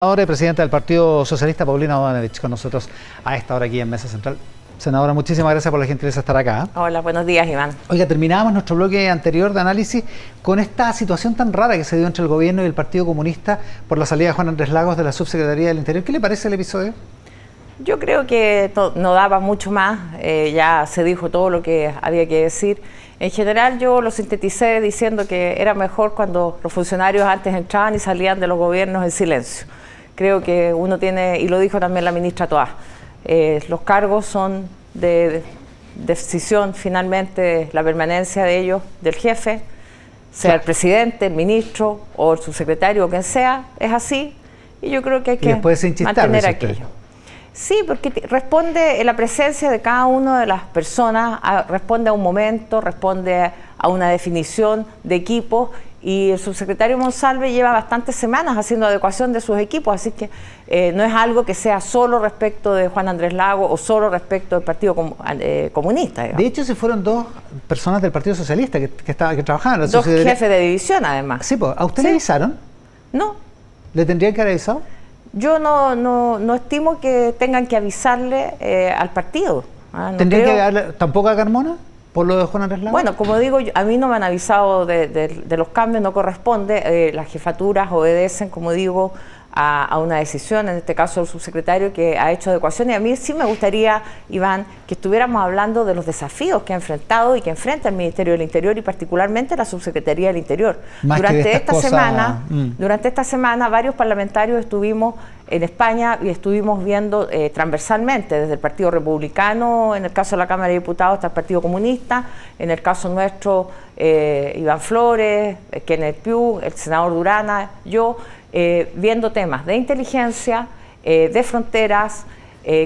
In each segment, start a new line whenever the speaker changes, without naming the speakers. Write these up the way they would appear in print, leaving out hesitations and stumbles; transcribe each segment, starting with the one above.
Senadora y presidenta del Partido Socialista, Paulina Bodanovich, con nosotros a esta hora aquí en Mesa Central. Senadora, muchísimas gracias por la gentileza de estar acá.
Hola, buenos días, Iván.
Oiga, terminábamos nuestro bloque anterior de análisis con esta situación tan rara que se dio entre el gobierno y el Partido Comunista por la salida de Juan Andrés Lagos de la Subsecretaría del Interior. ¿Qué le parece el episodio?
Yo creo que no daba mucho más, ya se dijo todo lo que había que decir. En general yo lo sinteticé diciendo que era mejor cuando los funcionarios antes entraban y salían de los gobiernos en silencio. Creo que uno tiene, y lo dijo también la ministra Toá, los cargos son de decisión finalmente, la permanencia de ellos, del jefe, sea el presidente, el ministro o el subsecretario o quien sea, es así, y yo creo que hay que mantener aquello. Sí, porque responde la presencia de cada una de las personas, responde a un momento, responde a una definición de equipo, y el subsecretario Monsalve lleva bastantes semanas haciendo adecuación de sus equipos, así que no es algo que sea solo respecto de Juan Andrés Lagos o solo respecto del Partido Comunista. Digamos.
De hecho, se fueron dos personas del Partido Socialista que trabajaban.
Dos jefes de división, además.
Sí, pues, ¿a usted le avisaron?
No.
¿Le tendrían que haber avisado?
Yo no estimo que tengan que avisarle al partido.
¿Tendrían que darle tampoco a Carmona? ¿Por lo de Juan Andrés Lagos?
Bueno, como digo, a mí no me han avisado de los cambios, no corresponde. Las jefaturas obedecen, como digo, a una decisión, en este caso el subsecretario que ha hecho adecuación. Y a mí sí me gustaría, Iván, que estuviéramos hablando de los desafíos que ha enfrentado y que enfrenta el Ministerio del Interior y particularmente la Subsecretaría del Interior. Durante esta semana varios parlamentarios estuvimos en España y estuvimos viendo transversalmente desde el Partido Republicano, en el caso de la Cámara de Diputados, hasta el Partido Comunista, en el caso nuestro Iván Flores, Kenneth Pugh, el senador Durana, yo, viendo temas de inteligencia, de fronteras,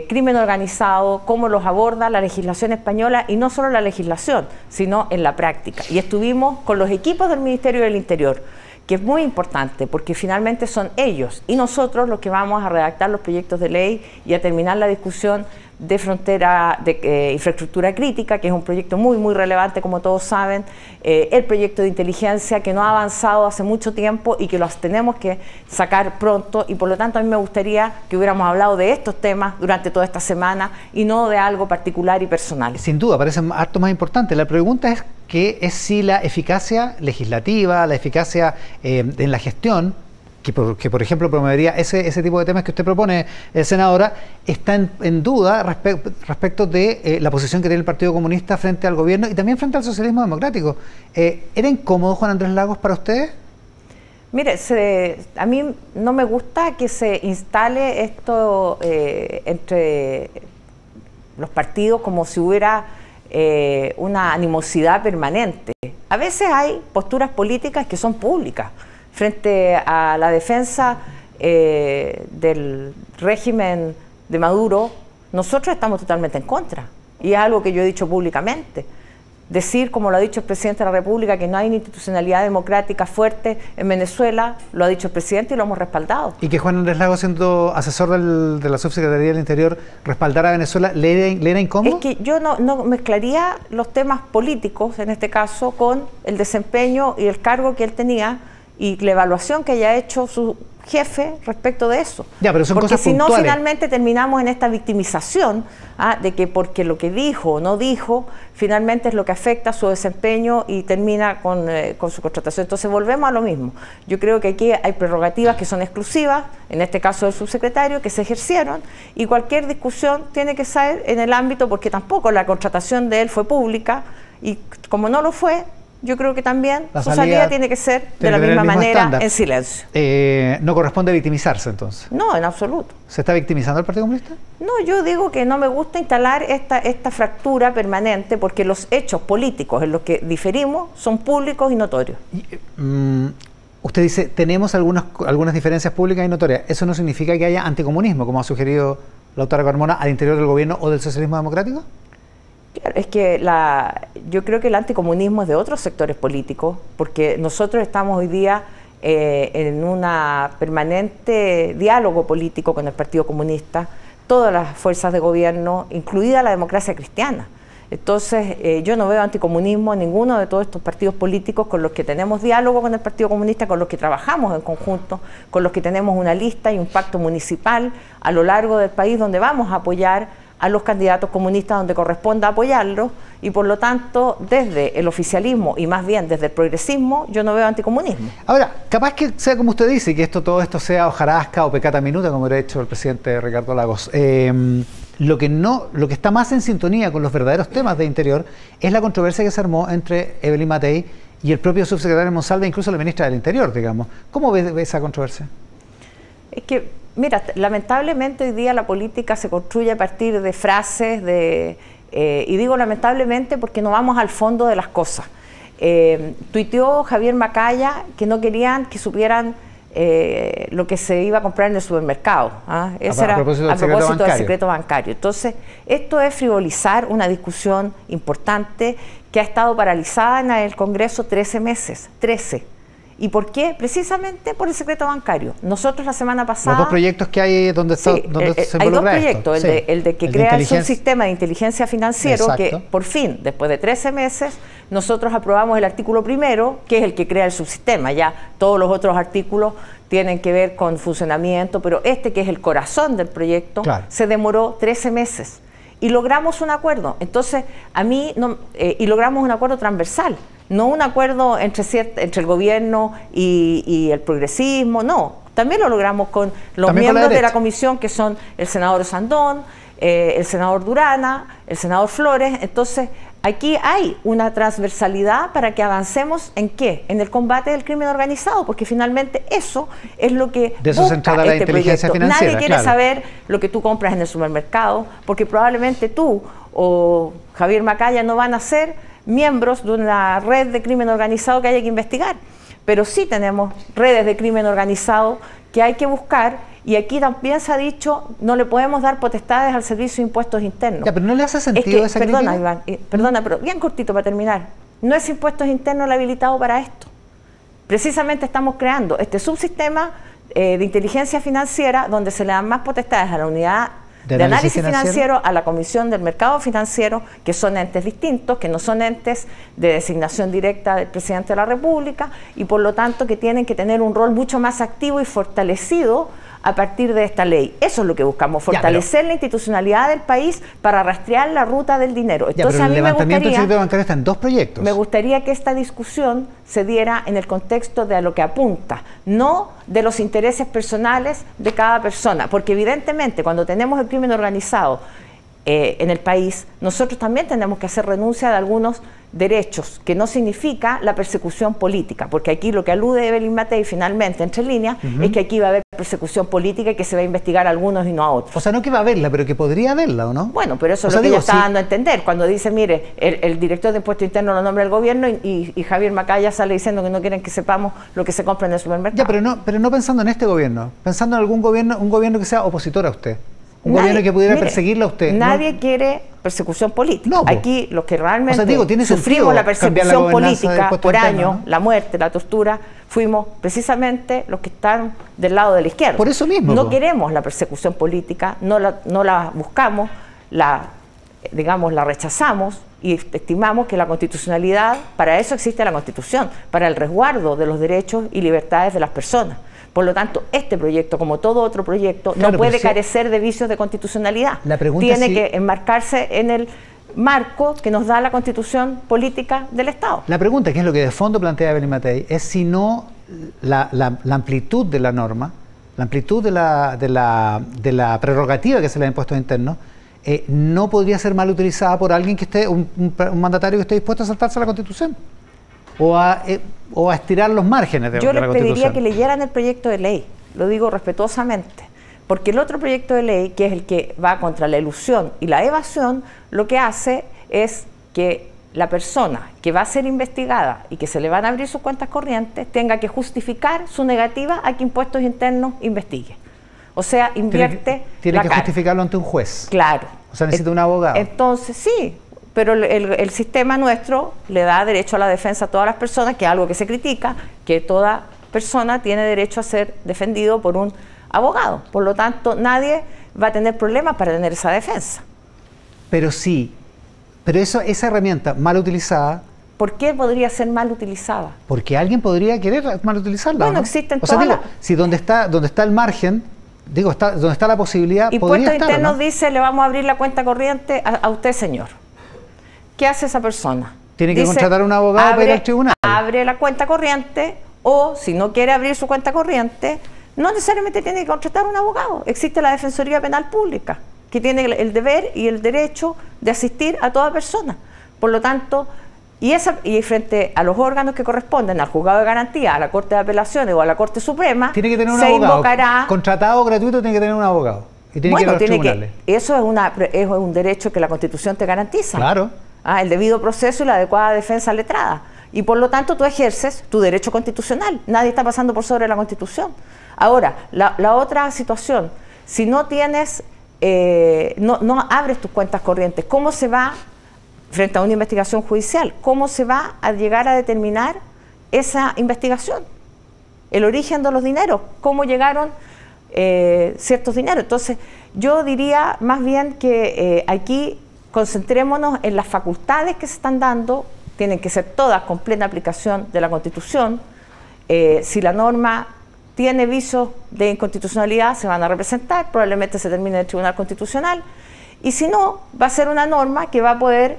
crimen organizado, cómo los aborda la legislación española, y no solo la legislación, sino en la práctica. Y estuvimos con los equipos del Ministerio del Interior, que es muy importante porque finalmente son ellos y nosotros los que vamos a redactar los proyectos de ley y a terminar la discusión de frontera, de infraestructura crítica, que es un proyecto muy relevante, como todos saben, el proyecto de inteligencia que no ha avanzado hace mucho tiempo y que los tenemos que sacar pronto, y por lo tanto a mí me gustaría que hubiéramos hablado de estos temas durante toda esta semana y no de algo particular y personal.
Sin duda, parecen harto más importantes. La pregunta es si la eficacia legislativa, la eficacia en la gestión, que por ejemplo promovería ese tipo de temas que usted propone, senadora, está en duda respecto de la posición que tiene el Partido Comunista frente al gobierno y también frente al socialismo democrático. ¿Era incómodo Juan Andrés Lagos para ustedes?
Mire, a mí no me gusta que se instale esto entre los partidos como si hubiera una animosidad permanente. A veces hay posturas políticas que son públicas. Frente a la defensa del régimen de Maduro, nosotros estamos totalmente en contra. Y es algo que yo he dicho públicamente. Decir, como lo ha dicho el presidente de la República, que no hay una institucionalidad democrática fuerte en Venezuela, lo ha dicho el presidente y lo hemos respaldado. ¿Y
que Juan Andrés Lagos, siendo asesor de la Subsecretaría del Interior, respaldara a Venezuela, le era incómodo?
Es que yo no mezclaría los temas políticos, en este caso, con el desempeño y el cargo que él tenía y la evaluación que haya hecho su jefe respecto de eso.
Ya, pero son
porque
cosas
si
puntuales.
No, finalmente terminamos en esta victimización de que porque lo que dijo o no dijo, finalmente es lo que afecta a su desempeño y termina con su contratación. Entonces volvemos a lo mismo. Yo creo que aquí hay prerrogativas que son exclusivas, en este caso del subsecretario, que se ejercieron, y cualquier discusión tiene que ser en el ámbito, porque tampoco la contratación de él fue pública, y como no lo fue, yo creo que también su salida tiene que ser de la misma manera, en silencio.
¿No corresponde victimizarse entonces?
No, en absoluto.
¿Se está victimizando el Partido Comunista?
No, yo digo que no me gusta instalar esta fractura permanente porque los hechos políticos en los que diferimos son públicos y notorios.
Usted dice, tenemos algunas diferencias públicas y notorias. ¿Eso no significa que haya anticomunismo, como ha sugerido la autora Carmona, al interior del gobierno o del socialismo democrático?
Claro, es que yo creo que el anticomunismo es de otros sectores políticos, porque nosotros estamos hoy día en un permanente diálogo político con el Partido Comunista, todas las fuerzas de gobierno, incluida la democracia cristiana. Entonces, yo no veo anticomunismo en ninguno de todos estos partidos políticos con los que tenemos diálogo con el Partido Comunista, con los que trabajamos en conjunto, con los que tenemos una lista y un pacto municipal a lo largo del país donde vamos a apoyar a los candidatos comunistas donde corresponda apoyarlos, y por lo tanto desde el oficialismo y más bien desde el progresismo yo no veo anticomunismo.
Ahora, capaz que sea como usted dice, que todo esto sea hojarasca o pecata minuta, como ha hecho el presidente Ricardo Lagos. Lo que está más en sintonía con los verdaderos temas de interior es la controversia que se armó entre Evelyn Matei y el propio subsecretario Monsalve, incluso la ministra del Interior, digamos. ¿Cómo ve esa controversia?
Es que, mira, lamentablemente hoy día la política se construye a partir de frases, y digo lamentablemente porque no vamos al fondo de las cosas. Tuiteó Javier Macaya que no querían que supieran lo que se iba a comprar en el supermercado. Ese era a propósito del secreto bancario. Entonces, esto es frivolizar una discusión importante que ha estado paralizada en el Congreso 13 meses, 13. ¿Y por qué? Precisamente por el secreto bancario. Nosotros la semana pasada...
Los dos proyectos que hay donde, se
hay dos proyectos, el de que crea el subsistema de inteligencia financiero, que por fin, después de 13 meses, nosotros aprobamos el artículo primero, que es el que crea el subsistema. Ya todos los otros artículos tienen que ver con funcionamiento, pero este, que es el corazón del proyecto, se demoró 13 meses. Y logramos un acuerdo. Entonces, y logramos un acuerdo transversal. No un acuerdo entre el gobierno y el progresismo, no. También lo logramos con los miembros de la comisión, que son el senador Sandón, el senador Durana, el senador Flores. Entonces, aquí hay una transversalidad para que avancemos ¿en qué? En el combate del crimen organizado, porque finalmente eso es lo que busca este proyecto. Nadie quiere saber lo que tú compras en el supermercado, porque probablemente tú o Javier Macaya no van a ser miembros de una red de crimen organizado que haya que investigar, pero sí tenemos redes de crimen organizado que hay que buscar, y aquí también se ha dicho no le podemos dar potestades al Servicio de Impuestos Internos.
Ya, pero no le hace sentido esa crítica.
Perdona, Iván, perdona, pero bien cortito para terminar. No es Impuestos Internos el habilitado para esto. Precisamente estamos creando este subsistema de inteligencia financiera donde se le dan más potestades a la unidad de análisis financiero, a la Comisión del Mercado Financiero, que son entes distintos, que no son entes de designación directa del presidente de la República, y por lo tanto que tienen que tener un rol mucho más activo y fortalecido a partir de esta ley. Eso es lo que buscamos, fortalecer la institucionalidad del país para rastrear la ruta del dinero. Entonces,
pero el levantamiento del secreto bancario está en dos proyectos.
Me gustaría que esta discusión se diera en el contexto de a lo que apunta, no de los intereses personales de cada persona, porque evidentemente cuando tenemos el crimen organizado en el país, nosotros también tenemos que hacer renuncia de algunos derechos, que no significa la persecución política, porque aquí lo que alude Evelyn Matei finalmente, entre líneas, es que aquí va a haber persecución política y que se va a investigar a algunos y no a otros.
O sea, no que va a haberla, pero que podría haberla, ¿o no?
Bueno, pero eso es lo que ella está dando a entender, cuando dice, mire, el director de Impuesto Interno lo nombra el gobierno y Javier Macaya sale diciendo que no quieren que sepamos lo que se compra en el supermercado.
Ya, pero no pensando en este gobierno, pensando en algún gobierno, un gobierno que sea opositor a usted. Un gobierno que pudiera perseguirla a usted.
Nadie quiere persecución política.
No,
aquí los que realmente sufrimos la persecución política por años, la muerte, la tortura, fuimos precisamente los que están del lado de la izquierda.
Por eso mismo.
No queremos la persecución política, no la buscamos, la rechazamos y estimamos que la constitucionalidad, para eso existe la Constitución, para el resguardo de los derechos y libertades de las personas. Por lo tanto, este proyecto, como todo otro proyecto, no puede carecer de vicios de constitucionalidad. Tiene que enmarcarse en el marco que nos da la Constitución política del Estado.
La pregunta, que es lo que de fondo plantea Evelyn Matei, es si no la amplitud de la norma, la amplitud de la prerrogativa que se le ha impuesto a Impuestos Internos, no podría ser mal utilizada por alguien que esté, un mandatario que esté dispuesto a saltarse la Constitución. O a estirar los márgenes de la Constitución.
Yo les pediría que leyeran el proyecto de ley, lo digo respetuosamente, porque el otro proyecto de ley, que es el que va contra la elusión y la evasión, lo que hace es que la persona que va a ser investigada y que se le van a abrir sus cuentas corrientes tenga que justificar su negativa a que Impuestos Internos investigue. O sea, invierte
Tiene que justificarlo ante un juez.
Claro.
O sea, necesita un abogado.
Entonces, sí. Pero el sistema nuestro le da derecho a la defensa a todas las personas, que es algo que se critica, que toda persona tiene derecho a ser defendido por un abogado. Por lo tanto, nadie va a tener problemas para tener esa defensa.
Pero sí, Pero esa herramienta mal utilizada...
¿Por qué podría ser mal utilizada?
Porque alguien podría querer mal utilizarla.
Bueno,
¿no?
existen
o sea,
todas
digo, si donde está el margen, digo, donde está la posibilidad, podría
Impuestos
estar,
Internos
¿no?
dice, le vamos a abrir la cuenta corriente a usted, señor. ¿Qué hace esa persona?
Tiene que
Dice,
contratar a un abogado para ir al tribunal.
Abre la cuenta corriente, o si no quiere abrir su cuenta corriente, no necesariamente tiene que contratar a un abogado. Existe la Defensoría Penal Pública, que tiene el deber y el derecho de asistir a toda persona. Por lo tanto, y frente a los órganos que corresponden, al juzgado de garantía, a la Corte de Apelaciones o a la Corte Suprema,
tiene que tener un
se
abogado.
Invocará...
Contratado gratuito tiene que tener un abogado. Y tiene que ir a los tribunales.
Eso es un derecho que la Constitución te garantiza.
Claro.
El debido proceso y la adecuada defensa letrada. Y por lo tanto tú ejerces tu derecho constitucional. Nadie está pasando por sobre la Constitución. Ahora, la otra situación, si no tienes, no abres tus cuentas corrientes, ¿cómo se va, frente a una investigación judicial, cómo se va a llegar a determinar esa investigación? El origen de los dineros, cómo llegaron ciertos dineros. Entonces, yo diría más bien que aquí concentrémonos en las facultades que se están dando, tienen que ser todas con plena aplicación de la Constitución. Si la norma tiene visos de inconstitucionalidad, se van a representar, probablemente se termine en el Tribunal Constitucional, y si no, va a ser una norma que va a poder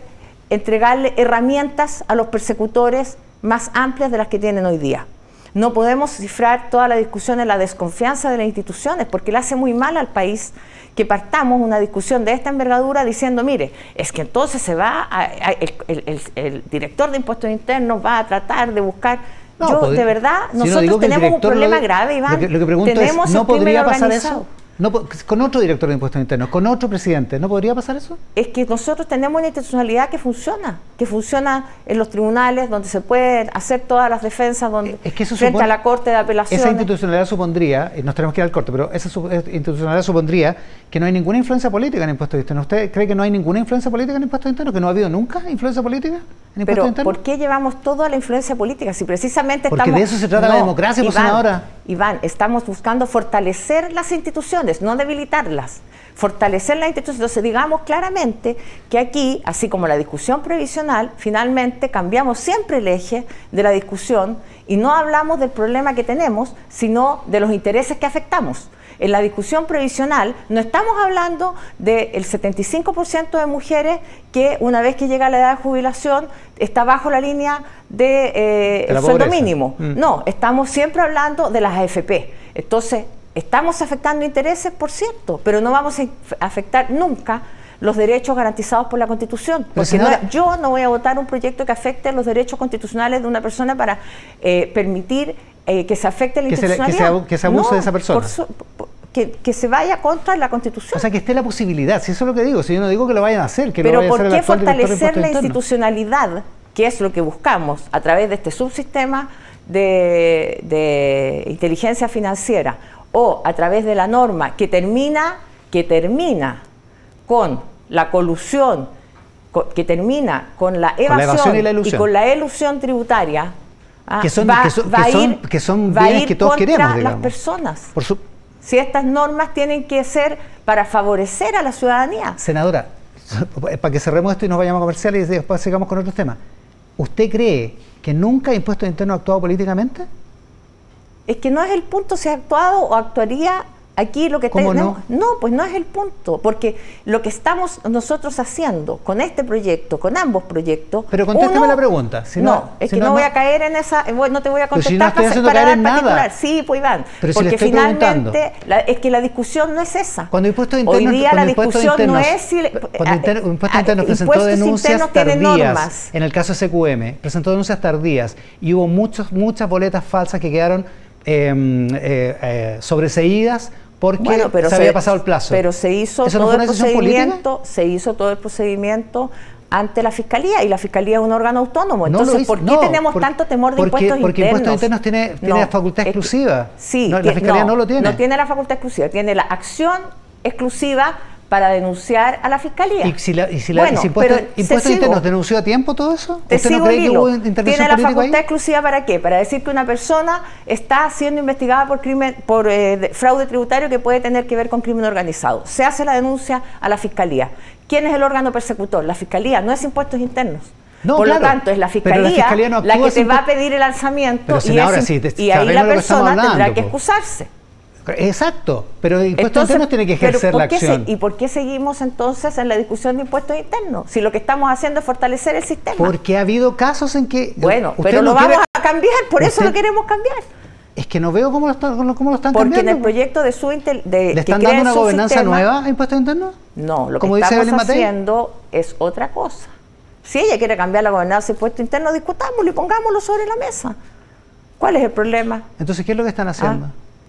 entregarle herramientas a los persecutores más amplias de las que tienen hoy día. No podemos cifrar toda la discusión en la desconfianza de las instituciones, porque le hace muy mal al país que partamos una discusión de esta envergadura diciendo, mire, es que entonces el director de impuestos internos va a tratar de buscar...
No,
de verdad,
si
nosotros tenemos un problema grave, Iván.
Lo que pregunto
tenemos
es, ¿no podría pasar
organizado.
eso? No, con otro director de impuestos internos, con otro presidente, ¿no podría pasar eso?
Es que nosotros tenemos una institucionalidad que funciona en los tribunales, donde se pueden hacer todas las defensas, donde
es que eso
frente
supone,
a la Corte de Apelaciones.
Esa institucionalidad supondría, nos tenemos que ir al corte, pero esa institucionalidad supondría que no hay ninguna influencia política en impuestos internos. ¿Usted cree que no hay ninguna influencia política en impuestos internos? ¿Que no ha habido nunca influencia política en impuestos internos?
¿Por qué llevamos todo a la influencia política? Si precisamente
porque de eso se trata la democracia, pues, senadora.
Iván, estamos buscando fortalecer las instituciones, no debilitarlas. Fortalecer las instituciones. Entonces, digamos claramente que aquí, así como la discusión previsional, finalmente cambiamos siempre el eje de la discusión y no hablamos del problema que tenemos, sino de los intereses que afectamos. En la discusión previsional no estamos hablando del 75% de mujeres que una vez que llega a la edad de jubilación está bajo la línea del sueldo mínimo. No, estamos siempre hablando de las AFP. Entonces, estamos afectando intereses, por cierto, pero no vamos a afectar nunca los derechos garantizados por la Constitución. Porque yo no voy a votar un proyecto que afecte los derechos constitucionales de una persona para permitir que se afecte la institucionalidad.
Que se abuse de esa persona.
Que se vaya contra la Constitución.
O sea, que esté la posibilidad, si eso es lo que digo, si yo no digo que lo vayan a hacer, que
pero
lo vaya a hacer el actual director de
¿por qué fortalecer la
Impuestos
institucionalidad, que es lo que buscamos a través de este subsistema de inteligencia financiera, o a través de la norma que termina con la colusión, que termina con la evasión y con la elusión tributaria,
que son bienes que todos queremos, digamos,
las personas? Si estas normas tienen que ser para favorecer a la ciudadanía.
Senadora, para que cerremos esto y nos vayamos a comerciales y después sigamos con otros temas, ¿usted cree que nunca Impuestos Internos ha actuado políticamente?
Es que no es el punto si ha actuado o actuaría aquí lo que tenemos. No, pues no es el punto, porque lo que estamos nosotros haciendo con este proyecto, con ambos proyectos...
Pero contésteme la pregunta.
No voy a caer en esa, no te voy a contestar para dar particular. Sí, pues Iván,
pero
porque
si
finalmente es que la discusión no es esa.
Cuando Impuestos Internos,
hoy día la discusión no es si...
Cuando Impuestos Internos presentó denuncias tardías, en el caso SQM, presentó denuncias tardías y hubo muchas boletas falsas que quedaron sobreseídas porque se había pasado el plazo.
Pero se hizo todo el procedimiento ante la Fiscalía, y la Fiscalía es un órgano autónomo. Entonces, ¿por qué tenemos tanto temor de impuestos internos?
Porque Impuestos Internos tiene la facultad exclusiva.
Sí,
la Fiscalía no lo tiene.
No tiene la facultad exclusiva, tiene la acción exclusiva para denunciar a la Fiscalía.
¿Y si
Bueno,
impuestos internos denunció a tiempo todo eso?
¿Usted no cree que hubo intervención política? ¿Tiene la facultad
ahí?
Exclusiva para qué? Para decir que una persona está siendo investigada por fraude tributario que puede tener que ver con crimen organizado. Se hace la denuncia a la Fiscalía. ¿Quién es el órgano persecutor? La Fiscalía, no es impuestos internos.
No,
por
claro,
lo tanto, es la Fiscalía
no
la que te va a pedir el alzamiento
y
ahí la persona tendrá que excusarse.
Exacto, pero impuestos internos tiene que ejercer la acción.
¿Y por qué seguimos entonces en la discusión de impuestos internos? Si lo que estamos haciendo es fortalecer el sistema.
Porque ha habido casos en que...
Bueno, pero lo vamos a cambiar, por eso lo queremos cambiar.
Es que no veo cómo lo están cambiando.
Porque en el proyecto de
¿Le están dando una gobernanza nueva a impuestos internos?
No, lo que estamos haciendo es otra cosa. Si ella quiere cambiar la gobernanza de impuestos internos, discutámoslo y pongámoslo sobre la mesa. ¿Cuál es el problema?
Entonces, ¿qué es lo que están haciendo?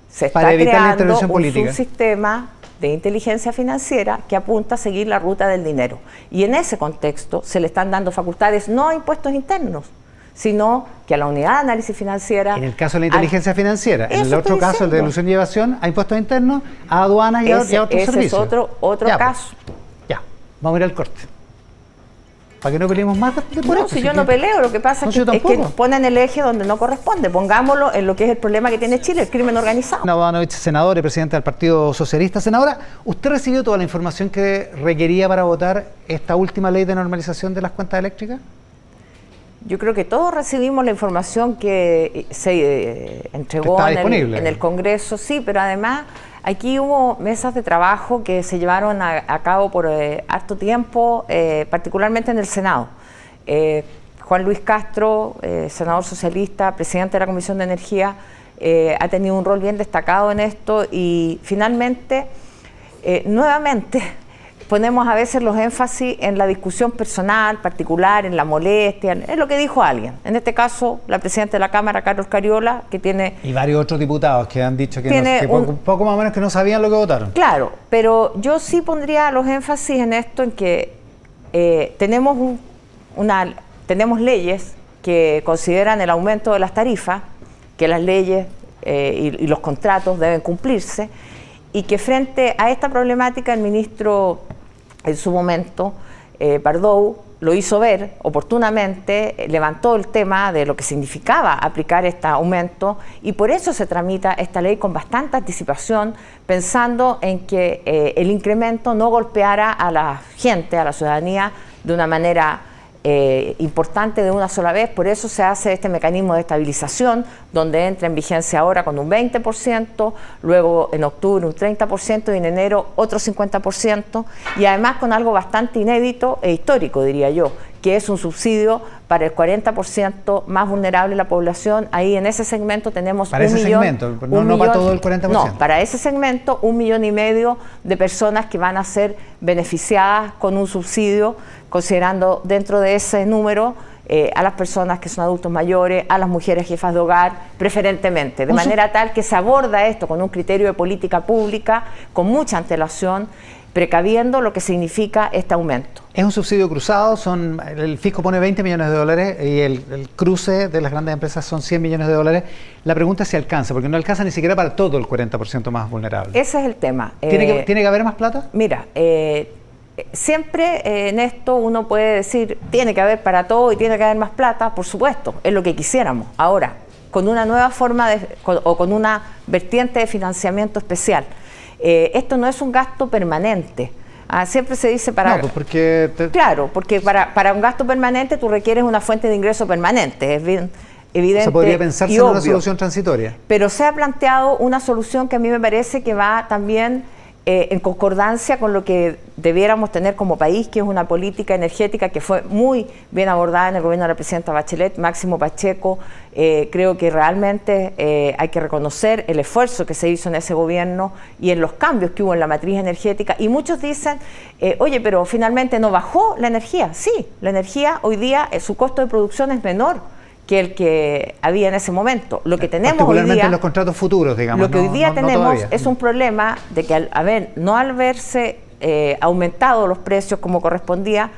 Se está creando un subsistema de inteligencia financiera que apunta a seguir la ruta del dinero. Y en ese contexto se le están dando facultades no a impuestos internos, sino que a la unidad de análisis financiera...
En el caso de la inteligencia financiera, en el otro caso, el de ilusión y evasión, a impuestos internos, a aduanas y a otros servicios.
Ese es otro caso.
Ya, vamos a ir al corte. Para que no peleemos más
por eso. Si yo no peleo, lo que pasa es que ponen el eje donde no corresponde. Pongámoslo en lo que es el problema que tiene Chile, el crimen organizado.
Ana Bodanovich, senadora y presidenta del Partido Socialista. Senadora, ¿usted recibió toda la información que requería para votar esta última ley de normalización de las cuentas eléctricas?
Yo creo que todos recibimos la información que se entregó en el Congreso, sí, pero además aquí hubo mesas de trabajo que se llevaron a cabo por harto tiempo, particularmente en el Senado. Juan Luis Castro, senador socialista, presidente de la Comisión de Energía, ha tenido un rol bien destacado en esto y finalmente, nuevamente, ponemos a veces los énfasis en la discusión personal, particular, en la molestia, es lo que dijo alguien. En este caso, la presidenta de la Cámara, Carlos Cariola, que tiene...
Y varios otros diputados que han dicho que poco más o menos que no sabían lo que votaron.
Claro, pero yo sí pondría los énfasis en esto, en que tenemos leyes que consideran el aumento de las tarifas, que las leyes y los contratos deben cumplirse, y que frente a esta problemática el ministro en su momento, Pardow, lo hizo ver oportunamente, levantó el tema de lo que significaba aplicar este aumento y por eso se tramita esta ley con bastante anticipación, pensando en que el incremento no golpeara a la gente, a la ciudadanía, de una manera importante de una sola vez. Por eso se hace este mecanismo de estabilización, donde entra en vigencia ahora con un 20%, luego en octubre un 30% y en enero otro 50%, y además con algo bastante inédito e histórico, diría yo, que es un subsidio para el 40% más vulnerable de la población. Ahí en ese segmento tenemos
para ese segmento, no para todo el 40%.
No, para ese segmento 1,5 millones de personas que van a ser beneficiadas con un subsidio, considerando dentro de ese número a las personas que son adultos mayores, a las mujeres jefas de hogar, preferentemente, de manera tal que se aborda esto con un criterio de política pública, con mucha antelación, precaviendo lo que significa este aumento.
Es un subsidio cruzado, el fisco pone 20 millones de dólares y el cruce de las grandes empresas son 100 millones de dólares. La pregunta es si alcanza, porque no alcanza ni siquiera para todo el 40% más vulnerable.
Ese es el tema.
¿Tiene que haber más plata?
Mira, siempre en esto uno puede decir, tiene que haber para todo y tiene que haber más plata, por supuesto, es lo que quisiéramos. Ahora, con una nueva forma o con una vertiente de financiamiento especial. Esto no es un gasto permanente. Siempre se dice para...
No, pues porque...
Claro, porque para un gasto permanente tú requieres una fuente de ingreso permanente, es bien evidente.
Se podría pensarse en una solución transitoria.
Pero se ha planteado una solución que a mí me parece que va también en concordancia con lo que debiéramos tener como país, que es una política energética que fue muy bien abordada en el gobierno de la presidenta Bachelet, Máximo Pacheco. Creo que realmente hay que reconocer el esfuerzo que se hizo en ese gobierno y en los cambios que hubo en la matriz energética. Y muchos dicen, oye, pero finalmente no bajó la energía. Sí, la energía hoy día, su costo de producción es menor que el que había en ese momento. Lo que tenemos
particularmente
hoy día,
en los contratos futuros, digamos.
Lo que hoy día tenemos es un problema de que no al verse aumentado los precios como correspondía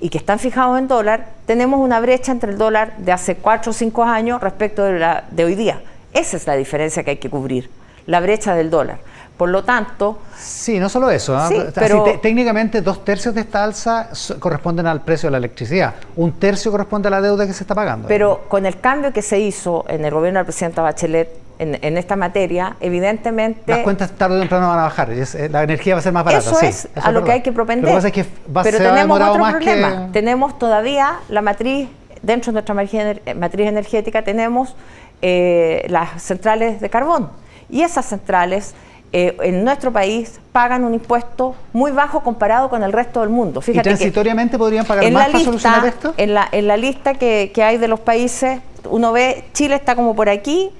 y que están fijados en dólar, tenemos una brecha entre el dólar de hace 4 o 5 años respecto de hoy día. Esa es la diferencia que hay que cubrir, la brecha del dólar. Por lo tanto...
Sí, no solo eso.
Sí, pero,
técnicamente 2/3 de esta alza corresponden al precio de la electricidad. 1/3 corresponde a la deuda que se está pagando.
Pero con el cambio que se hizo en el gobierno de la presidenta Bachelet en esta materia, evidentemente...
Las cuentas tarde o temprano van a bajar. La energía va a ser más barata.
Eso es a lo que hay que propender.
Lo que pasa es que
pero tenemos otro problema. Tenemos todavía la matriz, dentro de nuestra matriz energética, tenemos las centrales de carbón. Y esas centrales... en nuestro país pagan un impuesto muy bajo comparado con el resto del mundo. Fíjate
¿Y transitoriamente podrían pagar más para solucionar esto?
En la lista que hay de los países, uno ve, Chile está como por aquí,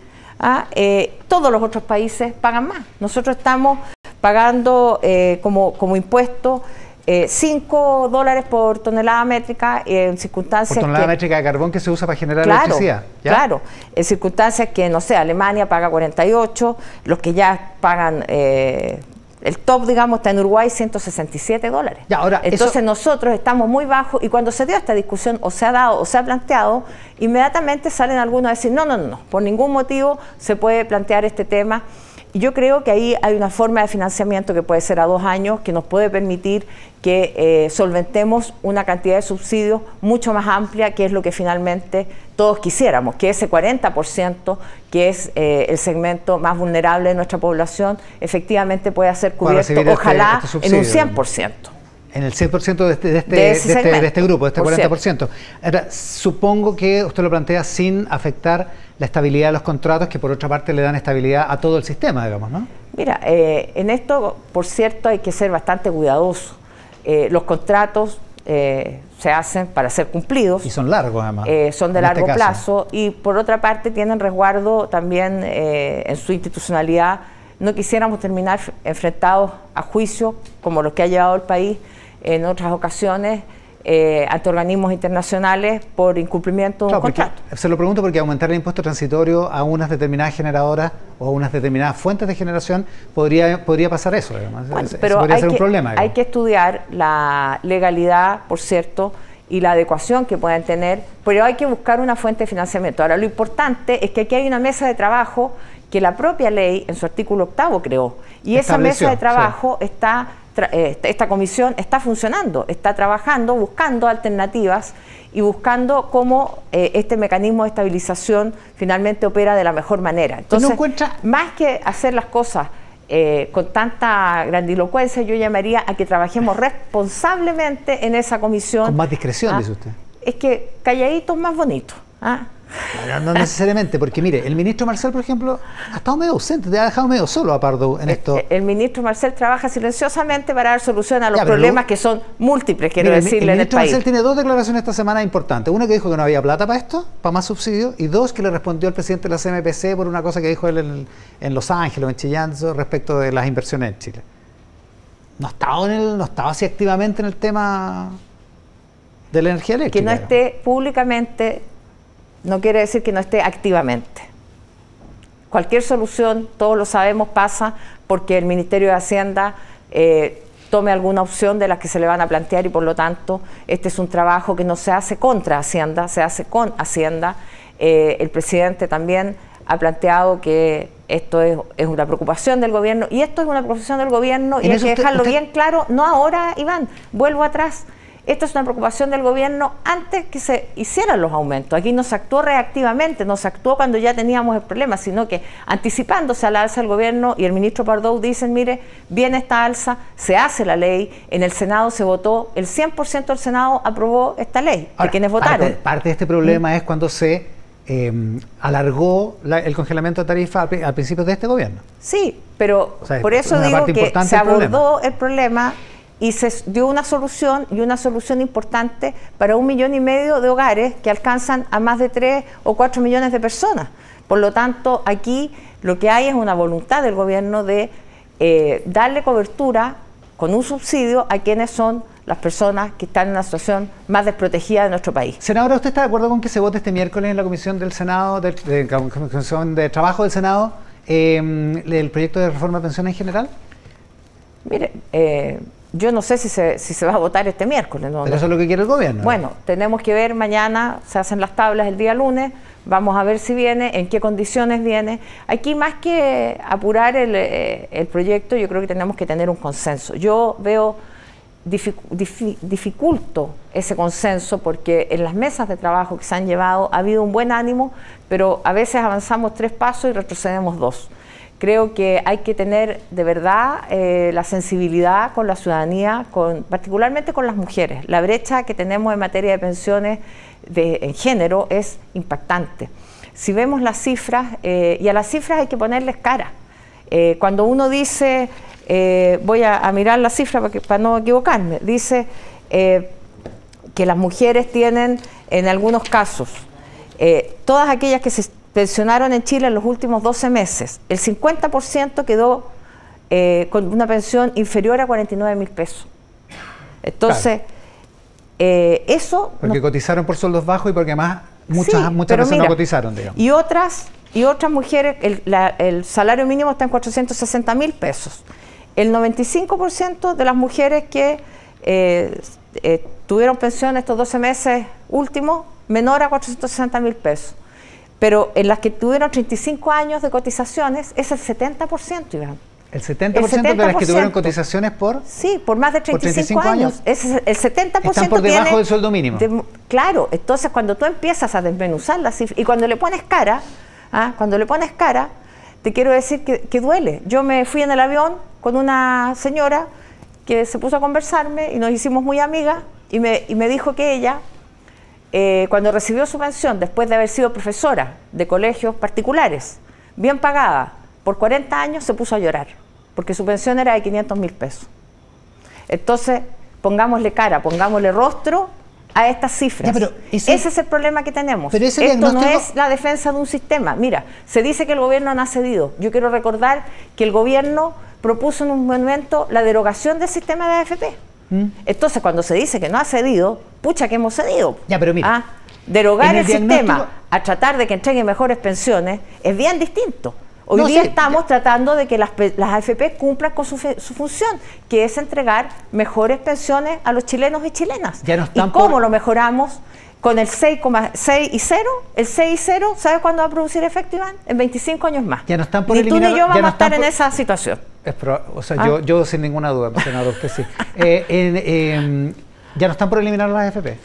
todos los otros países pagan más. Nosotros estamos pagando como impuesto $5 por tonelada métrica en circunstancias
por tonelada métrica de carbón que se usa para generar
claro,
electricidad. ¿Ya?
Claro, en circunstancias que, no sé, Alemania paga 48, los que ya pagan, el top, digamos, está en Uruguay, $167.
Ya, ahora,
entonces nosotros estamos muy bajos y cuando se dio esta discusión, o se ha dado, o se ha planteado, inmediatamente salen algunos a decir, no, por ningún motivo se puede plantear este tema. Y yo creo que ahí hay una forma de financiamiento que puede ser a 2 años, que nos puede permitir que solventemos una cantidad de subsidios mucho más amplia, que es lo que finalmente todos quisiéramos, que ese 40%, que es el segmento más vulnerable de nuestra población, efectivamente pueda ser cubierto, ojalá, en un 100%.
En el 100% de este grupo, de este 40%. Ahora, supongo que usted lo plantea sin afectar la estabilidad de los contratos, que por otra parte le dan estabilidad a todo el sistema, digamos, ¿no?
Mira, en esto, por cierto, hay que ser bastante cuidadoso. Los contratos se hacen para ser cumplidos.
Y son largos, además.
Son de largo plazo y, por otra parte, tienen resguardo también en su institucionalidad. No quisiéramos terminar enfrentados a juicio, como los que ha llevado el país en otras ocasiones, ante organismos internacionales por incumplimiento de un contrato.
Se lo pregunto porque aumentar el impuesto transitorio a unas determinadas generadoras o a unas determinadas fuentes de generación podría pasar eso.
Bueno, pero podría ser un problema. Hay que estudiar la legalidad, por cierto, y la adecuación que puedan tener, pero hay que buscar una fuente de financiamiento. Ahora, lo importante es que aquí hay una mesa de trabajo que la propia ley, en su artículo 8º, creó. Y esa mesa de trabajo esta comisión está funcionando, está trabajando, buscando alternativas y buscando cómo este mecanismo de estabilización finalmente opera de la mejor manera. Entonces, más que hacer las cosas con tanta grandilocuencia, yo llamaría a que trabajemos responsablemente en esa comisión.
Con más discreción, dice usted.
Es que calladito es más bonito.
No necesariamente, porque mire, el ministro Marcel, por ejemplo, ha estado medio ausente, te ha dejado medio solo a Pardo en esto.
El ministro Marcel trabaja silenciosamente para dar solución a los problemas que son múltiples, quiero decirle, en el país. El ministro Marcel
tiene 2 declaraciones esta semana importantes. Una que dijo que no había plata para esto, para más subsidios, y 2 que le respondió al presidente de la CMPC por una cosa que dijo él en Los Ángeles, en Chillanzo, respecto de las inversiones en Chile. No estaba así activamente en el tema de la energía eléctrica.
Que no esté públicamente no quiere decir que no esté activamente. Cualquier solución, todos lo sabemos, pasa porque el Ministerio de Hacienda tome alguna opción de las que se le van a plantear y por lo tanto este es un trabajo que no se hace contra Hacienda, se hace con Hacienda. El presidente también ha planteado que esto es una preocupación del gobierno y esto es una preocupación del gobierno y hay que dejarlo bien claro, no ahora, Iván, vuelvo atrás. Esto es una preocupación del gobierno antes que se hicieran los aumentos. Aquí no se actuó reactivamente, no se actuó cuando ya teníamos el problema, sino que anticipándose a la alza del gobierno y el ministro Pardo dicen, mire, viene esta alza, se hace la ley, en el Senado se votó, el 100% del Senado aprobó esta ley, de quienes votaron.
Parte de este problema es cuando se alargó el congelamiento de tarifa al principio de este gobierno.
Sí, pero por eso digo que se abordó el problema y se dio una solución, y una solución importante para 1,5 millones de hogares que alcanzan a más de 3 o 4 millones de personas. Por lo tanto, aquí lo que hay es una voluntad del gobierno de darle cobertura con un subsidio a quienes son las personas que están en una situación más desprotegida de nuestro país.
Senadora, ¿usted está de acuerdo con que se vote este miércoles en la Comisión del Senado, Comisión de Trabajo del Senado, el proyecto de reforma de pensiones en general?
Mire, yo no sé si se va a votar este miércoles.
Pero eso es lo que quiere el gobierno.
Bueno, tenemos que ver mañana, se hacen las tablas el día lunes, vamos a ver si viene, en qué condiciones viene. Aquí más que apurar el proyecto, yo creo que tenemos que tener un consenso. Yo veo dificulto ese consenso porque en las mesas de trabajo que se han llevado ha habido un buen ánimo, pero a veces avanzamos 3 pasos y retrocedemos 2. Creo que hay que tener de verdad la sensibilidad con la ciudadanía, particularmente con las mujeres. La brecha que tenemos en materia de pensiones en género es impactante. Si vemos las cifras, y a las cifras hay que ponerles cara. Cuando uno dice, voy a mirar la cifra para no equivocarme, dice que las mujeres tienen en algunos casos, todas aquellas que se pensionaron en Chile en los últimos 12 meses, el 50% quedó con una pensión inferior a 49.000 pesos. Entonces, claro, eso...
Porque cotizaron por sueldos bajos y porque además muchas veces mira, no cotizaron, digamos.
Y otras mujeres, el salario mínimo está en 460.000 pesos. El 95% de las mujeres que tuvieron pensión estos 12 meses últimos, menor a 460.000 pesos. Pero en las que tuvieron 35 años de cotizaciones es el 70%, Iván.
¿El 70% de las que tuvieron cotizaciones por?
Sí, por más de 35 años. Es el 70%
están por debajo del sueldo mínimo.
Claro, entonces cuando tú empiezas a desmenuzar las cifras y cuando le pones cara, te quiero decir que duele. Yo me fui en el avión con una señora que se puso a conversarme y nos hicimos muy amigas y me dijo que ella, cuando recibió su pensión, después de haber sido profesora de colegios particulares, bien pagada, por 40 años se puso a llorar, porque su pensión era de 500.000 pesos. Entonces, pongámosle cara, pongámosle rostro a estas cifras. Ya, ese es el problema que tenemos. Pero esto no es la defensa de un sistema. Mira, se dice que el gobierno no ha cedido. Yo quiero recordar que el gobierno propuso en un momento la derogación del sistema de AFP. Entonces, cuando se dice que no ha cedido, pucha que hemos cedido.
Ya, pero mira,
derogar el sistema a tratar de que entregue mejores pensiones es bien distinto. Hoy día estamos tratando de que las AFP cumplan con su función, que es entregar mejores pensiones a los chilenos y chilenas. ¿Y cómo lo mejoramos? Con el 6,6 y 0, el 6 y 0, ¿sabe cuándo va a producir efecto, Iván? En 25 años más.
Ya no están por
ni tú ni yo vamos a estar en esa situación.
O sea, yo sin ninguna duda, senador, usted sí. Ya no están por eliminar las AFP.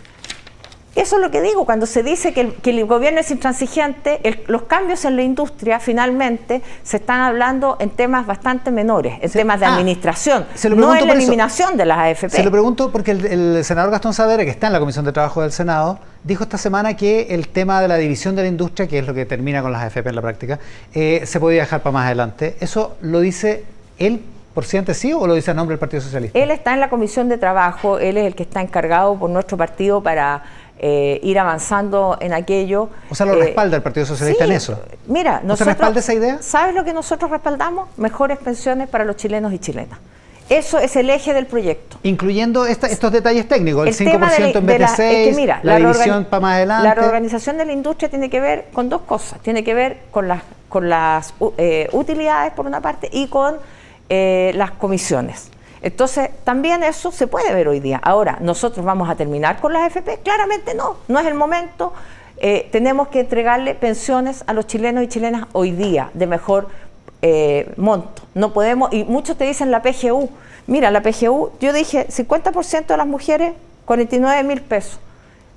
Eso es lo que digo, cuando se dice que el gobierno es intransigente, los cambios en la industria finalmente se están hablando en temas bastante menores, en temas de administración, no en la eliminación de las AFP.
Se lo pregunto porque el senador Gastón Saavedra, que está en la Comisión de Trabajo del Senado, dijo esta semana que el tema de la división de la industria, que es lo que termina con las AFP en la práctica, se podía dejar para más adelante. ¿Eso lo dice él por sí o lo dice a nombre del Partido Socialista?
Él está en la Comisión de Trabajo, él es el que está encargado por nuestro partido para ir avanzando en aquello.
O sea, lo respalda el Partido Socialista en eso.
Mira,
¿No se respalda esa idea?
¿Sabes lo que nosotros respaldamos? Mejores pensiones para los chilenos y chilenas. Eso es el eje del proyecto.
Incluyendo estos detalles técnicos, el 5% en vez de 6%, es que mira, la división para más adelante.
La reorganización de la industria tiene que ver con dos cosas. Tiene que ver con las utilidades, por una parte, y con las comisiones. Entonces, también eso se puede ver hoy día. Ahora, ¿nosotros vamos a terminar con las AFP? Claramente no es el momento. Tenemos que entregarle pensiones a los chilenos y chilenas hoy día de mejor monto. No podemos, y muchos te dicen la PGU. Mira, la PGU, yo dije 50% de las mujeres, 49.000 pesos.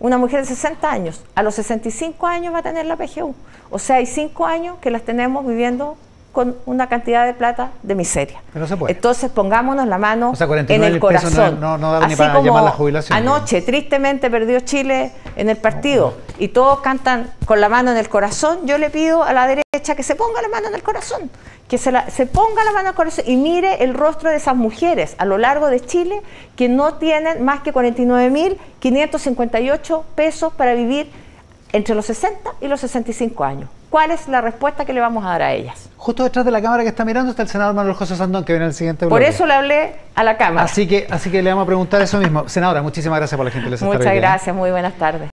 Una mujer de 60 años, a los 65 años va a tener la PGU. O sea, hay 5 años que las tenemos viviendo con una cantidad de plata de miseria.
Pero se puede.
Entonces pongámonos la mano en el
corazón.
Pesos
no da ni para llamar la jubilación.
Anoche tristemente perdió Chile en el partido y todos cantan con la mano en el corazón. Yo le pido a la derecha que se ponga la mano en el corazón, que se ponga la mano en el corazón y mire el rostro de esas mujeres a lo largo de Chile que no tienen más que 49.558 pesos para vivir entre los 60 y los 65 años. ¿Cuál es la respuesta que le vamos a dar a ellas?
Justo detrás de la cámara que está mirando está el senador Manuel José Sandón, que viene en el siguiente bloque.
Por eso le hablé a la cámara.
Así que le vamos a preguntar eso mismo. Senadora, muchísimas gracias por la gentileza.
Muchas gracias, muy buenas tardes.